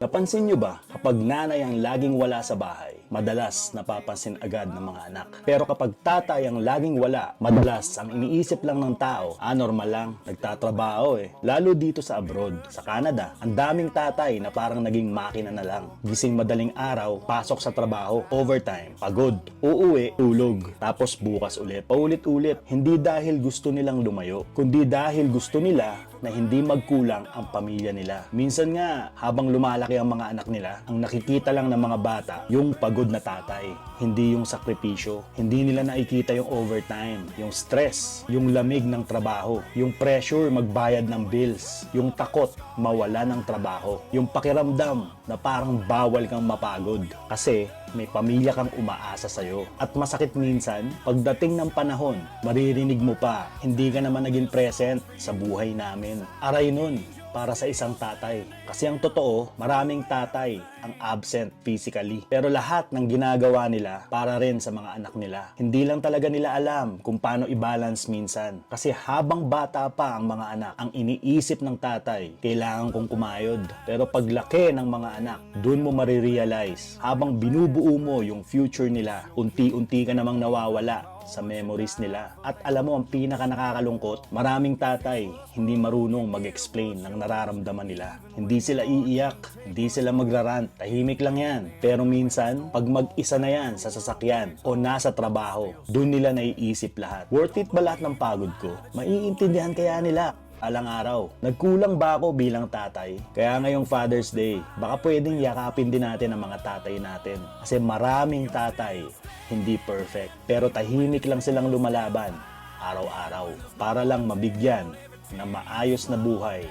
Napansin nyo ba, kapag nanay ang laging wala sa bahay, madalas napapansin agad ng mga anak. Pero kapag tatay ang laging wala, madalas ang iniisip lang ng tao, normal lang, nagtatrabaho eh. Lalo dito sa abroad, sa Canada, ang daming tatay na parang naging makina na lang. Gising madaling araw, pasok sa trabaho, overtime, pagod, uuwi, tulog, tapos bukas ulit. Paulit-ulit, hindi dahil gusto nilang lumayo, kundi dahil gusto nila na hindi magkulang ang pamilya nila. Minsan nga, habang lumalaki ang mga anak nila, ang nakikita lang ng mga bata, yung pagod na tatay, hindi yung sakripisyo. Hindi nila nakikita yung overtime, yung stress, yung lamig ng trabaho, yung pressure magbayad ng bills, yung takot mawala ng trabaho, yung pakiramdam na parang bawal kang mapagod kasi may pamilya kang umaasa sa'yo. At masakit minsan, pagdating ng panahon, maririnig mo pa, hindi ka naman naging present sa buhay namin. Aray nun, para sa isang tatay. Kasi ang totoo, maraming tatay ang absent physically. Pero lahat ng ginagawa nila para rin sa mga anak nila. Hindi lang talaga nila alam kung paano i-balance minsan. Kasi habang bata pa ang mga anak, ang iniisip ng tatay, kailangan kong kumayod. Pero paglaki ng mga anak, dun mo marirealize, habang binubuo mo yung future nila, unti-unti ka namang nawawala sa memories nila. At alam mo, ang pinaka nakakalungkot, maraming tatay hindi marunong mag-explain ng nararamdaman nila. Hindi sila iiyak, hindi sila magrarant, tahimik lang yan. Pero minsan, pag mag-isa na yan sa sasakyan o nasa trabaho, dun nila naiisip lahat. Worth it ba lahat ng pagod ko? Maiintindihan kaya nila? Alang araw, nagkulang ba ako bilang tatay? Kaya ngayong Father's Day, baka pwedeng yakapin din natin ang mga tatay natin. Kasi maraming tatay, hindi perfect. Pero tahimik lang silang lumalaban, araw-araw, para lang mabigyan ng maayos na buhay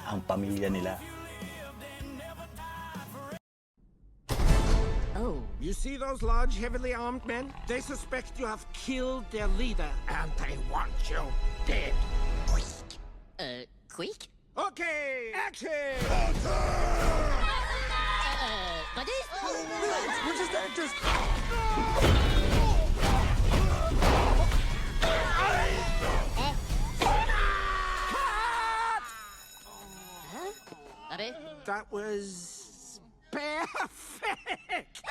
ang pamilya nila. Oh. You see those large, heavily armed men? They suspect you have killed their leader, and they want you dead. Quick? Okay, action! Buddy? What's his name? Just... Abe? That was perfect!